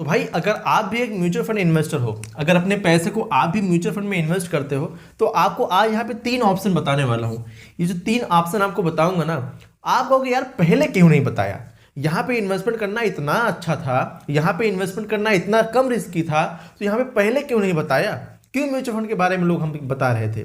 तो भाई अगर आप भी एक म्यूचुअल फंड इन्वेस्टर हो, अगर अपने पैसे को आप भी म्यूचुअल फंड में इन्वेस्ट करते हो, तो आपको आज यहाँ पे 3 ऑप्शन बताने वाला हूँ। ये जो 3 ऑप्शन आपको बताऊंगा ना, आप कहोगे यार पहले क्यों नहीं बताया। यहाँ पे इन्वेस्टमेंट करना इतना अच्छा था, यहाँ पे इन्वेस्टमेंट करना इतना कम रिस्की था, तो यहाँ पे पहले क्यों नहीं बताया। क्यों म्यूचुअल फंड के बारे में लोग हम बता रहे थे।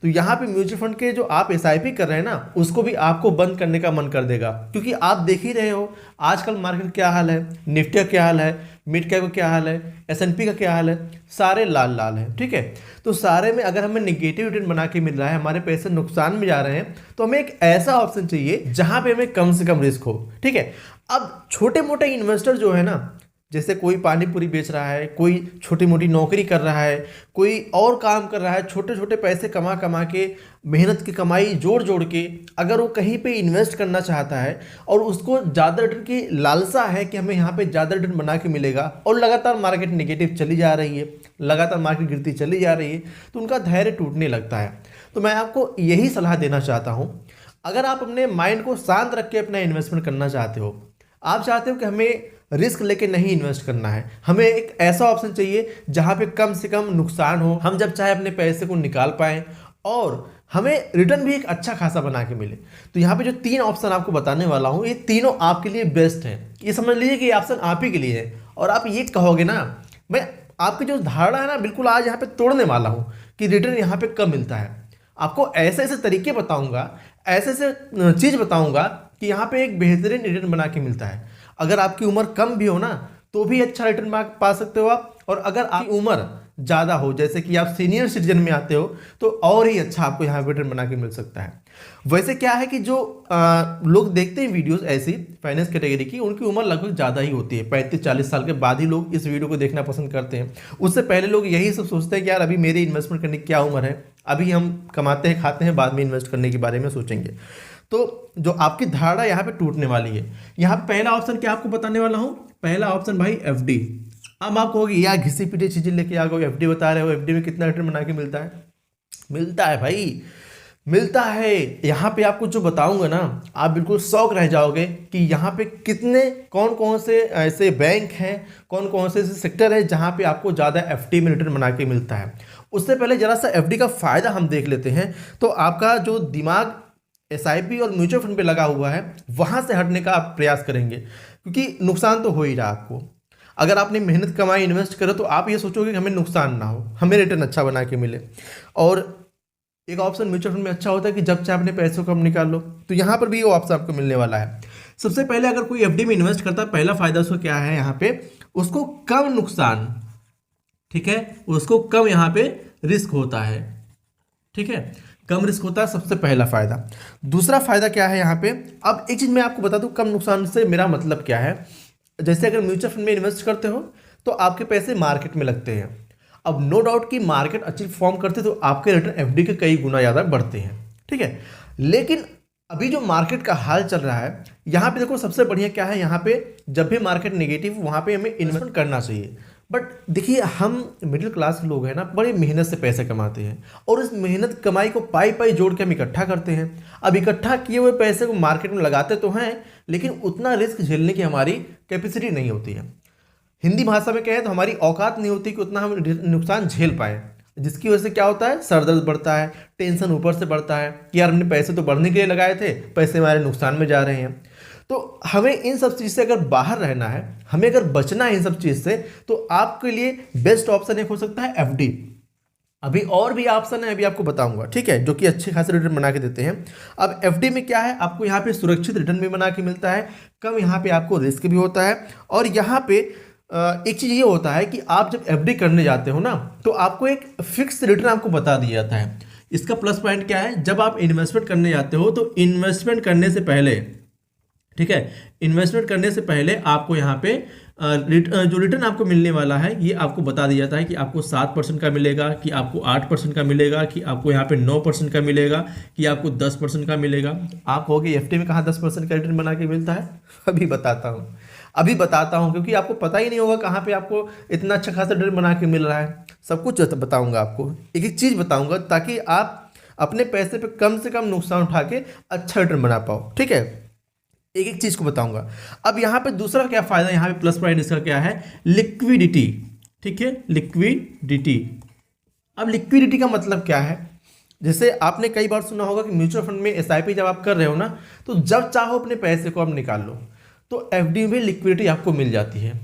तो यहाँ पे म्यूचुअल फंड के जो आप एसआईपी कर रहे हैं ना, उसको भी आपको बंद करने का मन कर देगा, क्योंकि आप देख ही रहे हो आजकल मार्केट क्या हाल है, निफ्टी का क्या हाल है, मिड कैप का क्या हाल है, एसएनपी का क्या हाल है, सारे लाल लाल है। ठीक है, तो सारे में अगर हमें निगेटिव रिटर्न बना के मिल रहा है, हमारे पैसे नुकसान में जा रहे हैं, तो हमें एक ऐसा ऑप्शन चाहिए जहां पे हमें कम से कम रिस्क हो। ठीक है, अब छोटे मोटे इन्वेस्टर जो है ना, जैसे कोई पानी पूरी बेच रहा है, कोई छोटी मोटी नौकरी कर रहा है, कोई और काम कर रहा है, छोटे छोटे पैसे कमा कमा के, मेहनत की कमाई जोड़ जोड़ के अगर वो कहीं पे इन्वेस्ट करना चाहता है और उसको ज़्यादा रिटर्न की लालसा है कि हमें यहाँ पे ज़्यादा रिटर्न बना के मिलेगा, और लगातार मार्केट नेगेटिव चली जा रही है, लगातार मार्केट गिरती चली जा रही है, तो उनका धैर्य टूटने लगता है। तो मैं आपको यही सलाह देना चाहता हूँ, अगर आप अपने माइंड को शांत रख के अपना इन्वेस्टमेंट करना चाहते हो, आप चाहते हो कि हमें रिस्क लेके नहीं इन्वेस्ट करना है, हमें एक ऐसा ऑप्शन चाहिए जहां पे कम से कम नुकसान हो, हम जब चाहे अपने पैसे को निकाल पाएं और हमें रिटर्न भी एक अच्छा खासा बना के मिले। तो यहाँ पे जो 3 ऑप्शन आपको बताने वाला हूँ, ये तीनों आपके लिए बेस्ट हैं। ये समझ लीजिए कि ये ऑप्शन आप ही के लिए है। और आप ये कहोगे ना, मैं आपकी जो धारणा है ना बिल्कुल आज यहाँ पे तोड़ने वाला हूँ कि रिटर्न यहाँ पे कम मिलता है। आपको ऐसे ऐसे तरीके बताऊंगा, ऐसे ऐसे चीज़ बताऊंगा कि यहाँ पे एक बेहतरीन रिटर्न बना के मिलता है। अगर आपकी उम्र कम भी हो ना, तो भी अच्छा रिटर्न पा सकते हो आप, और अगर आपकी उम्र ज़्यादा हो, जैसे कि आप सीनियर सिटीजन में आते हो, तो और ही अच्छा आपको यहाँ पे रिटर्न बना के मिल सकता है। वैसे क्या है कि जो लोग देखते हैं वीडियोस ऐसी फाइनेंस कैटेगरी की, उनकी उम्र लगभग ज़्यादा ही होती है, 35-40 साल के बाद ही लोग इस वीडियो को देखना पसंद करते हैं। उससे पहले लोग यही सब सोचते हैं कि यार अभी मेरी इन्वेस्टमेंट करने की क्या उम्र है, अभी हम कमाते हैं खाते हैं, बाद में इन्वेस्ट करने के बारे में सोचेंगे। तो जो आपकी धारणा यहाँ पे टूटने वाली है। यहाँ पे पहला ऑप्शन क्या आपको बताने वाला हूँ, पहला ऑप्शन भाई एफडी। अब आप कहोगे यार घिसी पिटी चीजें लेके आ गए, एफडी बता रहे हो, एफडी में कितना रिटर्न बना के मिलता है। मिलता है भाई, मिलता है। यहाँ पे आपको जो बताऊंगा ना, आप बिल्कुल शौक रह जाओगे कि यहाँ पे कितने कौन कौन से ऐसे बैंक हैं, कौन कौन से ऐसे सेक्टर है जहाँ पे आपको ज़्यादा एफडी में रिटर्न बना के मिलता है। उससे पहले जरा सा एफडी का फ़ायदा हम देख लेते हैं। तो आपका जो दिमाग एसआईपी और म्यूचुअल फंड पे लगा हुआ है, वहाँ से हटने का आप प्रयास करेंगे, क्योंकि नुकसान तो हो ही रहा आपको। अगर आपने मेहनत कमाई इन्वेस्ट करो, तो आप ये सोचोगे कि हमें नुकसान ना हो, हमें रिटर्न अच्छा बना के मिले। और एक ऑप्शन म्यूचुअल फंड में अच्छा होता है कि जब चाहे अपने पैसों को हम निकाल लो, तो यहाँ पर भी वो ऑप्शन आपको मिलने वाला है। सबसे पहले अगर कोई एफडी में इन्वेस्ट करता है, पहला फायदा उसको क्या है, यहाँ पे उसको कम नुकसान, ठीक है, उसको कम यहाँ पे रिस्क होता है। ठीक है, कम रिस्क होता है, सबसे पहला फायदा। दूसरा फायदा क्या है यहाँ पे, अब एक चीज मैं आपको बता दूं, कम नुकसान से मेरा मतलब क्या है। जैसे अगर म्यूचुअल फंड में इन्वेस्ट करते हो, तो आपके पैसे मार्केट में लगते हैं। अब नो डाउट कि मार्केट अच्छी फॉर्म करते तो आपके रिटर्न एफडी के कई गुना ज़्यादा बढ़ते हैं। ठीक है, लेकिन अभी जो मार्केट का हाल चल रहा है, यहाँ पे देखो सबसे बढ़िया क्या है, यहाँ पे जब भी मार्केट नेगेटिव, वहाँ पे हमें इन्वेस्टमेंट करना चाहिए। बट देखिए, हम मिडिल क्लास के लोग हैं ना, बड़े मेहनत से पैसे कमाते हैं, और इस मेहनत कमाई को पाई पाई जोड़ के हम इकट्ठा करते हैं। अब इकट्ठा किए हुए पैसे को मार्केट में लगाते तो हैं, लेकिन उतना रिस्क झेलने की हमारी कैपेसिटी नहीं होती है। हिंदी भाषा में कहें तो हमारी औकात नहीं होती कि उतना हम नुकसान झेल पाए, जिसकी वजह से क्या होता है, सर दर्द बढ़ता है, टेंशन ऊपर से बढ़ता है कि यार हमने पैसे तो बढ़ने के लिए लगाए थे, पैसे हमारे नुकसान में जा रहे हैं। तो हमें इन सब चीज़ से अगर बाहर रहना है, हमें अगर बचना है इन सब चीज़ से, तो आपके लिए बेस्ट ऑप्शन एक हो सकता है एफडी। अभी और भी ऑप्शन है, अभी आपको बताऊंगा, ठीक है, जो कि अच्छे खासे रिटर्न बना के देते हैं। अब एफडी में क्या है, आपको यहाँ पे सुरक्षित रिटर्न भी बना के मिलता है, कम यहाँ पे आपको रिस्क भी होता है। और यहाँ पे एक चीज़ ये होता है कि आप जब एफडी करने जाते हो ना, तो आपको एक फिक्स रिटर्न आपको बता दिया जाता है। इसका प्लस पॉइंट क्या है, जब आप इन्वेस्टमेंट करने जाते हो, तो इन्वेस्टमेंट करने से पहले, ठीक है, इन्वेस्टमेंट करने से पहले आपको यहाँ पे जो रिटर्न आपको मिलने वाला है, ये आपको बता दिया जाता है कि आपको 7% का मिलेगा, कि आपको 8% का मिलेगा, कि आपको यहाँ पे 9% का मिलेगा, कि आपको 10% का मिलेगा। आप कहोगे एफडी में कहाँ 10% का रिटर्न बना के मिलता है। अभी बताता हूँ, अभी बताता हूँ, क्योंकि आपको पता ही नहीं होगा कहाँ पे आपको इतना अच्छा खासा रिटर्न बना के मिल रहा है। सब कुछ बताऊँगा आपको, एक एक चीज़ बताऊँगा, ताकि आप अपने पैसे पे कम से कम नुकसान उठा के अच्छा रिटर्न बना पाओ। ठीक है, एक एक चीज़ को बताऊंगा। अब यहाँ पे दूसरा क्या फ़ायदा, यहाँ पे प्लस पॉइंट इसका क्या है, लिक्विडिटी। ठीक है, लिक्विडिटी। अब लिक्विडिटी का मतलब क्या है, जैसे आपने कई बार सुना होगा कि म्यूचुअल फंड में एसआईपी जब आप कर रहे हो ना, तो जब चाहो अपने पैसे को आप निकाल लो, तो एफडी में लिक्विडिटी आपको मिल जाती है।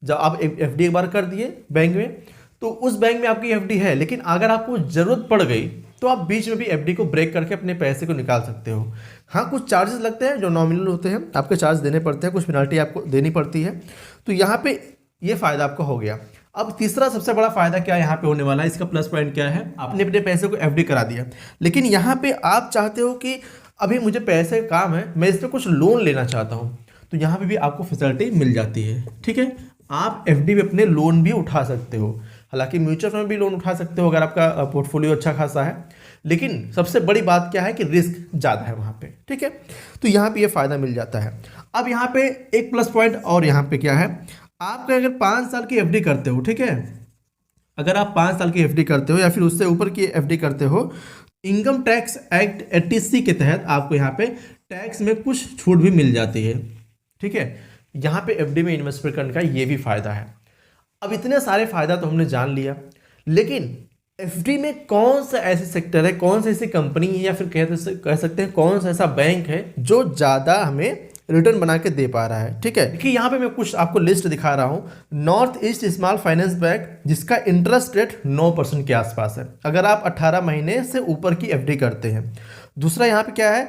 जब आप एफडी एक बार कर दिए बैंक में, तो उस बैंक में आपकी एफडी है, लेकिन अगर आपको ज़रूरत पड़ गई तो आप बीच में भी एफडी को ब्रेक करके अपने पैसे को निकाल सकते हो। हाँ, कुछ चार्जेस लगते हैं जो नॉमिनल होते हैं, आपके चार्ज देने पड़ते हैं, कुछ पेनल्टी आपको देनी पड़ती है। तो यहाँ पे ये फ़ायदा आपको हो गया। अब तीसरा सबसे बड़ा फायदा क्या यहाँ पे होने वाला है, इसका प्लस पॉइंट क्या है, आपने अपने पैसे को एफडी करा दिया, लेकिन यहाँ पे आप चाहते हो कि अभी मुझे पैसे काम है, मैं इस पर कुछ लोन लेना चाहता हूँ, तो यहाँ पे भी आपको फैसिलिटी मिल जाती है। ठीक है, आप एफडी में अपने लोन भी उठा सकते हो। हालांकि म्यूचुअल फंड में भी लोन उठा सकते हो अगर आपका पोर्टफोलियो अच्छा खासा है, लेकिन सबसे बड़ी बात क्या है कि रिस्क ज़्यादा है वहाँ पे। ठीक है, तो यहाँ पे ये फ़ायदा मिल जाता है। अब यहाँ पे एक प्लस पॉइंट और यहाँ पे क्या है, आपका अगर 5 साल की एफडी करते हो, ठीक है, अगर आप 5 साल की एफडी करते हो या फिर उससे ऊपर की एफडी करते हो, इनकम टैक्स एक्ट 80C के तहत आपको यहाँ पे टैक्स में कुछ छूट भी मिल जाती है। ठीक है, यहाँ पे एफडी में इन्वेस्टमेंट करने का ये भी फ़ायदा है। अब इतने सारे फ़ायदा तो हमने जान लिया, लेकिन एफडी में कौन सा ऐसे सेक्टर है, कौन सी ऐसी कंपनी है, या फिर कह सकते हैं कौन सा ऐसा बैंक है जो ज़्यादा हमें रिटर्न बना के दे पा रहा है। ठीक है, देखिए यहाँ पे मैं कुछ आपको लिस्ट दिखा रहा हूँ। North east small finance bank, जिसका इंटरेस्ट रेट 9% के आसपास है अगर आप 18 महीने से ऊपर की एफडी करते हैं। दूसरा यहाँ पे क्या है,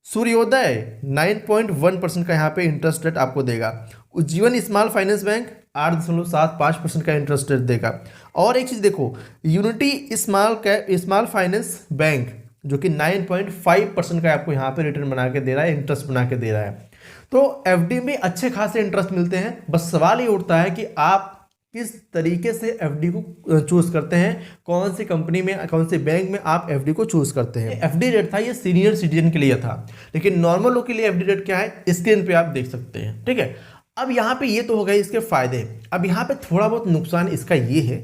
सूर्योदय 9.1% का यहाँ पे इंटरेस्ट रेट आपको देगा। उज्जीवन स्मॉल फाइनेंस बैंक 8.75% का इंटरेस्ट रेट देगा। और एक चीज़ देखो, यूनिटी स्मॉल फाइनेंस बैंक जो कि 9.5% का आपको यहाँ पे रिटर्न बना के दे रहा है, इंटरेस्ट बना के दे रहा है। तो एफडी में अच्छे खासे इंटरेस्ट मिलते हैं। बस सवाल ये उठता है कि आप किस तरीके से एफडी को चूज़ करते हैं, कौन सी कंपनी में, कौन से बैंक में आप एफडी को चूज़ करते हैं। एफडी रेट था ये सीनियर सिटीजन के लिए था, लेकिन नॉर्मल लोग के लिए एफडी रेट क्या है स्क्रीन पे आप देख सकते हैं। ठीक है, अब यहाँ पे ये तो हो गए इसके फ़ायदे। अब यहाँ पे थोड़ा बहुत नुकसान इसका ये है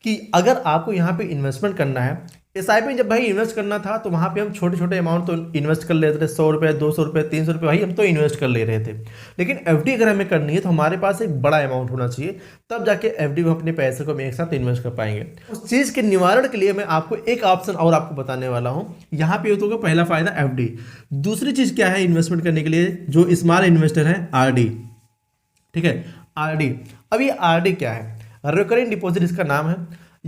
कि अगर आपको यहाँ पे इन्वेस्टमेंट करना है, एसआईपी में जब भाई इन्वेस्ट करना था तो वहाँ पे हम छोटे छोटे अमाउंट तो इन्वेस्ट कर लेते थे, 100 रुपये, 200 रुपये, 300 रुपये, भाई हम तो इन्वेस्ट कर ले रहे थे। लेकिन एफडी अगर हमें करनी है तो हमारे पास एक बड़ा अमाउंट होना चाहिए, तब जाके एफडी में अपने पैसे को हम एक साथ इन्वेस्ट कर पाएंगे। उस चीज़ के निवारण के लिए मैं आपको एक ऑप्शन और आपको बताने वाला हूँ। यहाँ पे होगा पहला फायदा एफडी। दूसरी चीज़ क्या है इन्वेस्टमेंट करने के लिए, जो स्मॉल इन्वेस्टर है, आरडी। ठीक है, आरडी। अब ये आरडी क्या है, रिकरिंग डिपॉजिट इसका नाम है।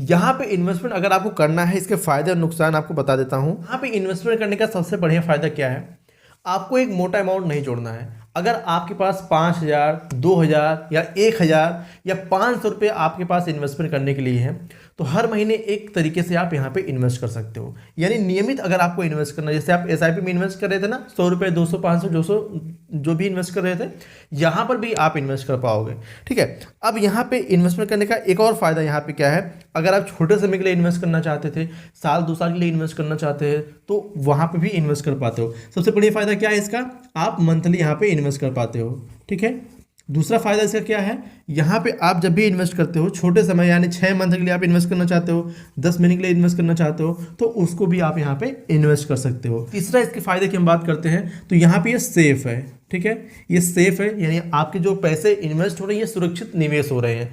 यहाँ पे इन्वेस्टमेंट अगर आपको करना है, इसके फायदे और नुकसान आपको बता देता हूँ। यहाँ पे इन्वेस्टमेंट करने का सबसे बढ़िया फायदा क्या है, आपको एक मोटा अमाउंट नहीं जोड़ना है। अगर आपके पास 5,000, 2,000 या 1,000 या 500 रुपये आपके पास इन्वेस्टमेंट करने के लिए है, तो हर महीने एक तरीके से आप यहाँ पे इन्वेस्ट कर सकते हो। यानी नियमित अगर आपको इन्वेस्ट करना है, जैसे आप एसआईपी में इन्वेस्ट कर रहे थे ना, 100 रुपये, 200, 500, 200 जो भी इन्वेस्ट कर रहे थे, यहाँ पर भी आप इन्वेस्ट कर पाओगे। ठीक है, अब यहाँ पे इन्वेस्टमेंट करने का एक और फायदा यहाँ पे क्या है, अगर आप छोटे समय के लिए इन्वेस्ट करना चाहते थे, साल 2 साल के लिए इन्वेस्ट करना चाहते हैं, तो वहाँ पे भी इन्वेस्ट कर पाते हो। सबसे बढ़िया फायदा क्या है इसका, आप मंथली यहाँ पे इन्वेस्ट कर पाते हो। ठीक है, दूसरा फायदा इसका क्या है, यहाँ पे आप जब भी इन्वेस्ट करते हो छोटे समय, यानी 6 मंथ के लिए आप इन्वेस्ट करना चाहते हो, 10 महीने के लिए इन्वेस्ट करना चाहते हो, तो उसको भी आप यहाँ पे इन्वेस्ट कर सकते हो। तीसरा इसके फायदे की हम बात करते हैं तो यहाँ पे ये सेफ है। ठीक है, ये सेफ है, यानी आपके जो पैसे इन्वेस्ट हो रहे हैं ये सुरक्षित निवेश हो रहे हैं।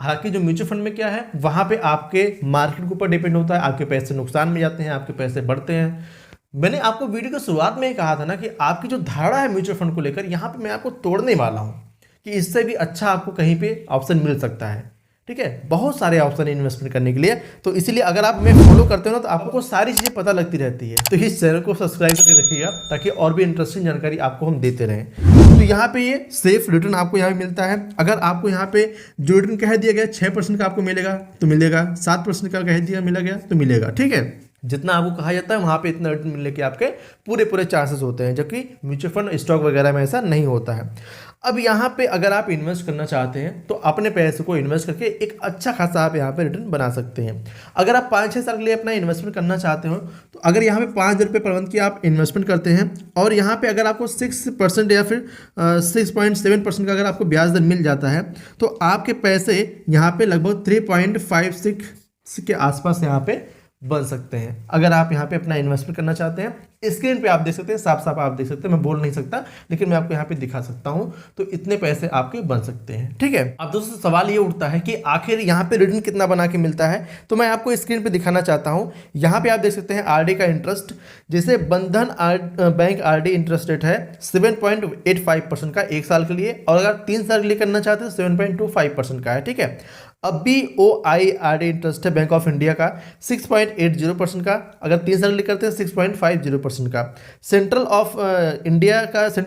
हालांकि जो म्यूचुअल फंड में क्या है, वहाँ पे आपके मार्केट के ऊपर डिपेंड होता है, आपके पैसे नुकसान में जाते हैं, आपके पैसे बढ़ते हैं। मैंने आपको वीडियो की शुरुआत में ही कहा था ना कि आपकी जो धारणा है म्यूचुअल फंड को लेकर, यहाँ पे मैं आपको तोड़ने वाला हूँ कि इससे भी अच्छा आपको कहीं पे ऑप्शन मिल सकता है। ठीक है, बहुत सारे ऑप्शन है इन्वेस्टमेंट करने के लिए, तो इसीलिए अगर आप हमें फॉलो करते हो ना तो आपको सारी चीज़ें पता लगती रहती है। तो इस चैनल को सब्सक्राइब करके रखिएगा ताकि और भी इंटरेस्टिंग जानकारी आपको हम देते रहें। तो यहाँ पे ये सेफ रिटर्न आपको यहाँ पे मिलता है। अगर आपको यहाँ पे जो रिटर्न कह दिया गया 6% का आपको मिलेगा तो मिलेगा, 7% का कह दिया मिला गया तो मिलेगा। ठीक है, जितना आपको कहा जाता है वहाँ पे इतना रिटर्न मिलने के आपके पूरे चांसेस होते हैं, जबकि म्यूचुअल फंड, स्टॉक वगैरह में ऐसा नहीं होता है। अब यहाँ पे अगर आप इन्वेस्ट करना चाहते हैं तो अपने पैसे को इन्वेस्ट करके एक अच्छा खासा आप यहाँ पे रिटर्न बना सकते हैं। अगर आप 5-6 साल के लिए अपना इन्वेस्टमेंट करना चाहते हो तो अगर यहाँ पे 5,000 रुपये पर मंथ की आप इन्वेस्टमेंट करते हैं और यहाँ पे अगर आपको 6% या फिर 6.7% का अगर आपको ब्याज दर मिल जाता है तो आपके पैसे यहाँ पे लगभग 3.56 के आसपास यहाँ पे बन सकते हैं। अगर आप यहाँ पे अपना इन्वेस्टमेंट करना चाहते हैं, स्क्रीन पे आप देख सकते हैं, साफ साफ आप देख सकते हैं, मैं बोल नहीं सकता लेकिन मैं आपको यहाँ पे दिखा सकता हूँ। तो इतने पैसे आपके बन सकते हैं, ठीक है। अब दोस्तों सवाल ये उठता है कि आखिर यहाँ पे रिटर्न कितना बना के मिलता है, तो मैं आपको स्क्रीन पे दिखाना चाहता हूँ। यहाँ पे आप देख सकते हैं आरडी का इंटरेस्ट, जैसे बंधन बैंक आरडी इंटरेस्ट रेट है 7.85% का 1 साल के लिए, और अगर 3 साल के लिए करना चाहते हैं तो 7.25% का है, ठीक है। अब भी ओ आई आर डी इंटरेस्ट है बैंक ऑफ इंडिया का 6.80% का, अगर 3 साल के लिए करते हैं 6.50% का। सेंट्रल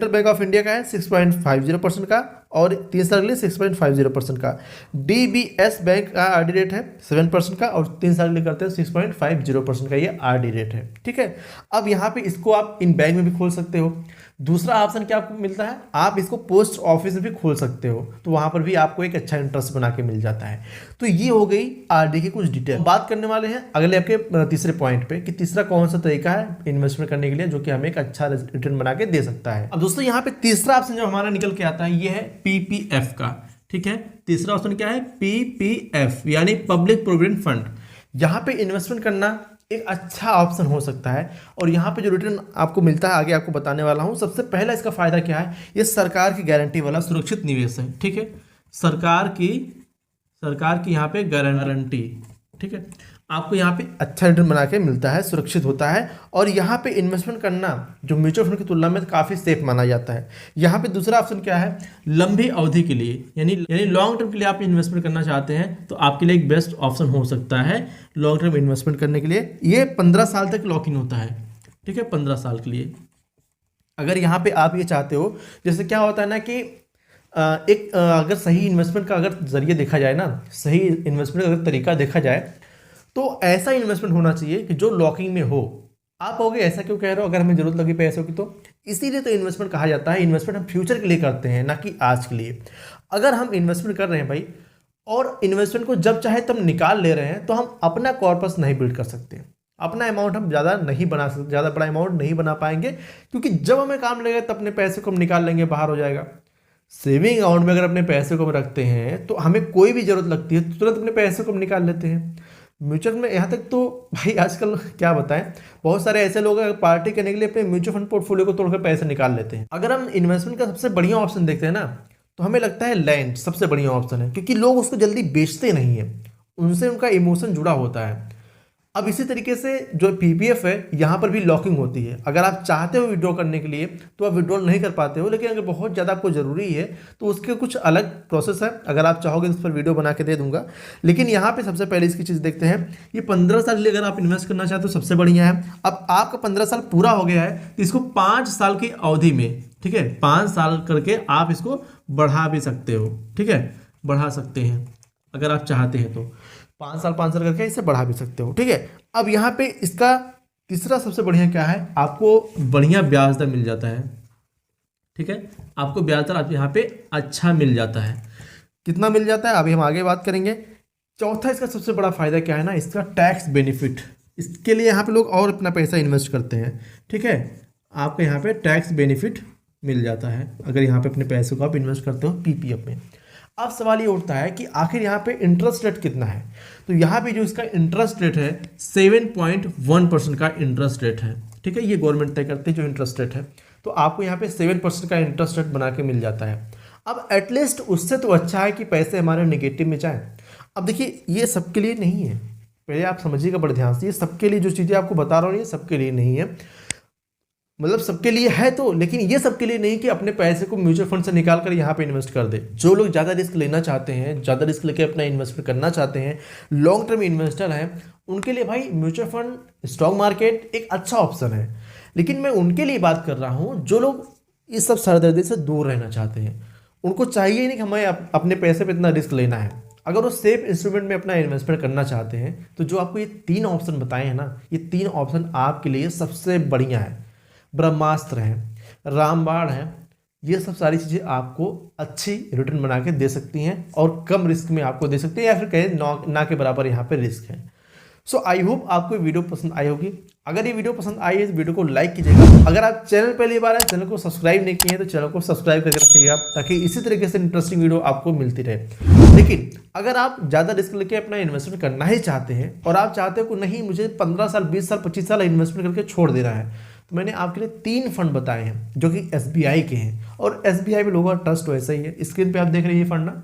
बैंक ऑफ इंडिया का है 6.50% का, और 3 साल के लिए 6.50% का। DBS बैंक का आर डी रेट है 7% का, और 3 साल के लिए करते हैं 6.50% का, ये आर डी रेट है, ठीक है। अब यहाँ पे इसको आप इन बैंक में भी खोल सकते हो। दूसरा ऑप्शन क्या आपको मिलता है, आप इसको पोस्ट ऑफिस में भी खोल सकते हो, तो वहां पर भी आपको एक अच्छा इंटरेस्ट बना के मिल जाता है। तो ये हो गई आरडी की कुछ डिटेल। बात करने वाले हैं अगले आपके तीसरे पॉइंट पे कि तीसरा कौन सा तरीका है इन्वेस्टमेंट करने के लिए जो कि हमें एक अच्छा रिटर्न बना के दे सकता है। अब दोस्तों यहाँ पे तीसरा ऑप्शन जो हमारा निकल के आता है ये है पीपीएफ का, ठीक है। तीसरा ऑप्शन क्या है, पीपीएफ यानी पब्लिक प्रोविडेंट फंड। यहाँ पे इन्वेस्टमेंट करना एक अच्छा ऑप्शन हो सकता है, और यहाँ पे जो रिटर्न आपको मिलता है आगे आपको बताने वाला हूँ। सबसे पहला इसका फायदा क्या है, ये सरकार की गारंटी वाला सुरक्षित निवेश है, ठीक है। सरकार की यहाँ पे गारंटी, ठीक है, आपको यहाँ पे अच्छा रिटर्न बना के मिलता है, सुरक्षित होता है, और यहाँ पे इन्वेस्टमेंट करना जो म्यूचुअल फंड की तुलना में काफ़ी सेफ माना जाता है। यहाँ पे दूसरा ऑप्शन क्या है, लंबी अवधि के लिए यानी लॉन्ग टर्म के लिए आप इन्वेस्टमेंट करना चाहते हैं तो आपके लिए एक बेस्ट ऑप्शन हो सकता है लॉन्ग टर्म इन्वेस्टमेंट करने के लिए। ये 15 साल तक लॉक इन होता है, ठीक है, 15 साल के लिए। अगर यहाँ पे आप ये चाहते हो, जैसे क्या होता है ना कि अगर सही इन्वेस्टमेंट का अगर जरिए देखा जाए ना, सही इन्वेस्टमेंट का अगर तरीका देखा जाए तो ऐसा इन्वेस्टमेंट होना चाहिए कि जो लॉकिंग में हो। आप कहोगे ऐसा क्यों कह रहे हो, अगर हमें जरूरत लगी पैसों की, तो इसीलिए तो इन्वेस्टमेंट कहा जाता है। इन्वेस्टमेंट हम फ्यूचर के लिए करते हैं, ना कि आज के लिए। अगर हम इन्वेस्टमेंट कर रहे हैं भाई, और इन्वेस्टमेंट को जब चाहे तब निकाल ले रहे हैं, तो हम अपना कॉर्पस नहीं बिल्ड कर सकते। अपना अमाउंट हम ज़्यादा नहीं बना सकते, ज़्यादा बड़ा अमाउंट नहीं बना पाएंगे, क्योंकि जब हमें काम लगेगा तब अपने पैसे को हम निकाल लेंगे, बाहर हो जाएगा। सेविंग अकाउंट में अगर अपने पैसे को हम रखते हैं तो हमें कोई भी जरूरत लगती है तो तुरंत अपने पैसे को हम निकाल लेते हैं। म्यूचुअल में यहाँ तक तो भाई आजकल क्या बताएं, बहुत सारे ऐसे लोग हैं पार्टी करने के लिए अपने म्यूचुअल फंड पोर्टफोलियो को तोड़कर पैसे निकाल लेते हैं। अगर हम इन्वेस्टमेंट का सबसे बढ़िया ऑप्शन देखते हैं ना, तो हमें लगता है लैंड सबसे बढ़िया ऑप्शन है, क्योंकि लोग उसको जल्दी बेचते नहीं है, उनसे उनका इमोशन जुड़ा होता है। अब इसी तरीके से जो पीपीएफ है, यहाँ पर भी लॉकिंग होती है। अगर आप चाहते हो विड्रॉ करने के लिए तो आप विड्रॉल नहीं कर पाते हो, लेकिन अगर बहुत ज़्यादा आपको ज़रूरी है तो उसके कुछ अलग प्रोसेस है। अगर आप चाहोगे तो उस पर वीडियो बना के दे दूंगा। लेकिन यहाँ पे सबसे पहले इसकी चीज़ देखते हैं। ये 15 साल के लिए अगर आप इन्वेस्ट करना चाहते हो सबसे बढ़िया है। अब आपका 15 साल पूरा हो गया है तो इसको 5 साल की अवधि में, ठीक है, 5 साल करके आप इसको बढ़ा भी सकते हो, ठीक है, बढ़ा सकते हैं अगर आप चाहते हैं तो 5 साल करके इसे बढ़ा भी सकते हो, ठीक है। अब यहाँ पे इसका तीसरा सबसे बढ़िया क्या है, आपको बढ़िया ब्याज दर मिल जाता है, ठीक है, आपको ब्याज दर यहाँ पे अच्छा मिल जाता है। कितना मिल जाता है अभी हम आगे बात करेंगे। चौथा इसका सबसे बड़ा फायदा क्या है ना, इसका टैक्स बेनिफिट। इसके लिए यहाँ पे लोग और अपना पैसा इन्वेस्ट करते हैं, ठीक है, आपको यहाँ पे टैक्स बेनिफिट मिल जाता है अगर यहाँ पे अपने पैसों को आप इन्वेस्ट करते हो पीपीएफ में। अब सवाल ये उठता है कि आखिर यहाँ पे इंटरेस्ट रेट कितना है। तो यहाँ पे जो इसका इंटरेस्ट रेट है 7.1% का इंटरेस्ट रेट है, ठीक है, ये गवर्नमेंट तय करती है जो इंटरेस्ट रेट है। तो आपको यहाँ पे 7% का इंटरेस्ट रेट बना के मिल जाता है। अब एटलीस्ट उससे तो अच्छा है कि पैसे हमारे नेगेटिव में जाए। अब देखिए ये सबके लिए नहीं है, पहले आप समझिएगा बड़े ध्यान से। ये सबके लिए जो चीज़ें आपको बता रहा हूँ ये सबके लिए नहीं है, मतलब सबके लिए है तो, लेकिन ये सबके लिए नहीं कि अपने पैसे को म्यूचुअल फंड से निकाल कर यहाँ पे इन्वेस्ट कर दे। जो लोग ज़्यादा रिस्क लेना चाहते हैं, ज़्यादा रिस्क लेके अपना इन्वेस्टमेंट करना चाहते हैं, लॉन्ग टर्म इन्वेस्टर हैं, उनके लिए भाई म्यूचुअल फंड, स्टॉक मार्केट एक अच्छा ऑप्शन है। लेकिन मैं उनके लिए बात कर रहा हूँ जो लोग इस सब सरदर्दी से दूर रहना चाहते हैं। उनको चाहिए ही नहीं कि हमें अपने पैसे पर इतना रिस्क लेना है। अगर वो सेफ इंस्ट्रूमेंट में अपना इन्वेस्टमेंट करना चाहते हैं तो जो आपको ये 3 ऑप्शन बताए हैं ना, ये 3 ऑप्शन आपके लिए सबसे बढ़िया है। ब्रह्मास्त्र है, रामबाण है, ये सब सारी चीज़ें आपको अच्छी रिटर्न बना के दे सकती हैं और कम रिस्क में आपको दे सकती हैं, या फिर कहें ना के बराबर यहाँ पे रिस्क है। सो आई होप आपको वीडियो पसंद आई होगी। अगर ये वीडियो पसंद आई है तो वीडियो को लाइक कीजिएगा। अगर आप चैनल पहली बार आए, चैनल को सब्सक्राइब नहीं किए हैं तो चैनल को सब्सक्राइब करके रखिएगा, ताकि इसी तरीके से इंटरेस्टिंग वीडियो आपको मिलती रहे। लेकिन अगर आप ज़्यादा रिस्क लेके अपना इन्वेस्टमेंट करना ही चाहते हैं और आप चाहते हो कि नहीं मुझे 15 साल 20 साल 25 साल इन्वेस्टमेंट करके छोड़ देना है, तो मैंने आपके लिए 3 फंड बताए हैं जो कि SBI के हैं। और SBI में लोगों का ट्रस्ट वैसा ही है। स्क्रीन पे आप देख रहे हैं ये फंड ना,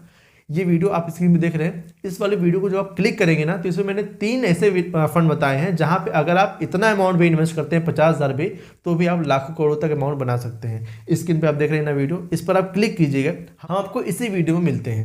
ये वीडियो आप स्क्रीन पे देख रहे हैं, इस वाले वीडियो को जो आप क्लिक करेंगे ना, तो इसमें मैंने 3 ऐसे फंड बताए हैं जहां पे अगर आप इतना अमाउंट भी इन्वेस्ट करते हैं 50,000 भी, तो भी आप लाखों करोड़ों तक अमाउंट बना सकते हैं। स्क्रीन पे आप देख रहे हैं ना वीडियो, इस पर आप क्लिक कीजिएगा। हम आपको इसी वीडियो में मिलते हैं।